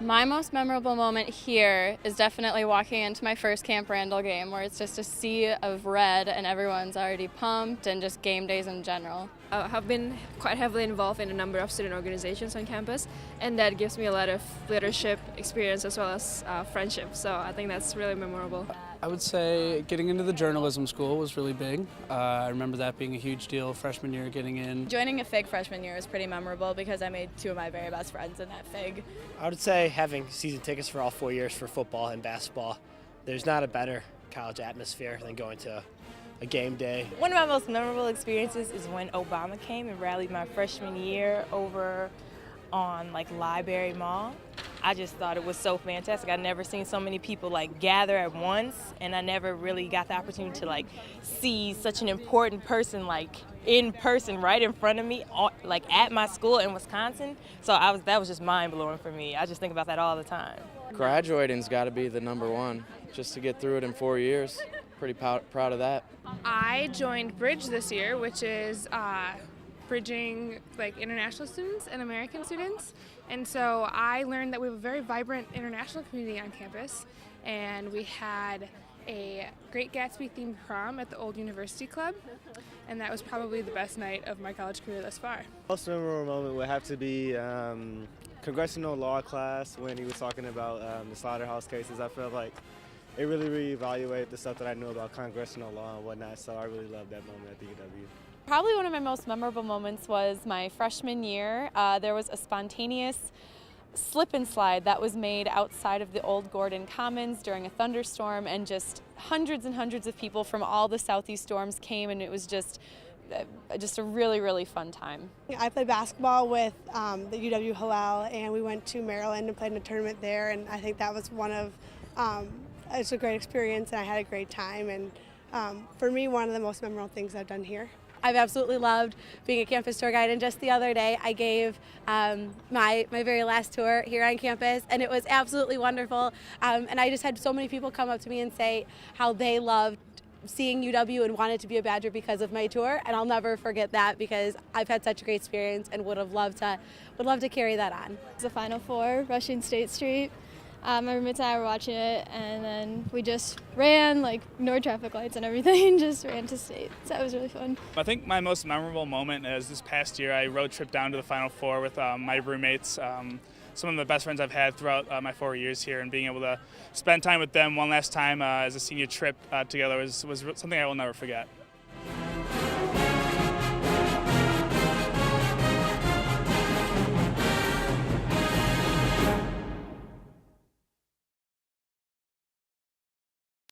My most memorable moment here is definitely walking into my first Camp Randall game where it's just a sea of red and everyone's already pumped, and just game days in general. I have been quite heavily involved in a number of student organizations on campus, and that gives me a lot of leadership experience as well as friendship, so I think that's really memorable. I would say getting into the journalism school was really big. I remember that being a huge deal freshman year, getting in. Joining a FIG freshman year was pretty memorable because I made two of my very best friends in that FIG. I would say having season tickets for all 4 years for football and basketball. There's not a better college atmosphere than going to a game day. One of my most memorable experiences is when Obama came and rallied my freshman year over on Library Mall. I just thought it was so fantastic. I'd never seen so many people gather at once, and I never really got the opportunity to see such an important person in person right in front of me at my school in Wisconsin. So that was just mind-blowing for me. I just think about that all the time. Graduating's got to be the number one, just to get through it in 4 years. Pretty proud of that. I joined Bridge this year, which is bridging international students and American students, and so I learned that we have a very vibrant international community on campus, and we had a Great Gatsby themed prom at the old University Club, and that was probably the best night of my college career thus far. Most memorable moment would have to be congressional law class when he was talking about the slaughterhouse cases. I feel like it really reevaluated the stuff that I know about congressional law and whatnot, so I really loved that moment at the UW. Probably one of my most memorable moments was my freshman year. There was a spontaneous slip and slide that was made outside of the old Gordon Commons during a thunderstorm, and just hundreds and hundreds of people from all the southeast dorms came, and it was just a really, really fun time. I played basketball with the UW Hillel, and we went to Maryland and played in a tournament there, and I think that was it's a great experience, and I had a great time, and for me, one of the most memorable things I've done here. I've absolutely loved being a campus tour guide, and just the other day I gave my very last tour here on campus, and it was absolutely wonderful, and I just had so many people come up to me and say how they loved seeing UW and wanted to be a Badger because of my tour, and I'll never forget that because I've had such a great experience and would love to carry that on. It's the Final Four, rushing State Street. My roommates and I were watching it, and then we just ran, ignored traffic lights and everything, just ran to state. So that was really fun. I think my most memorable moment is this past year. I road tripped down to the Final Four with my roommates, some of the best friends I've had throughout my 4 years here, and being able to spend time with them one last time as a senior trip together was something I will never forget.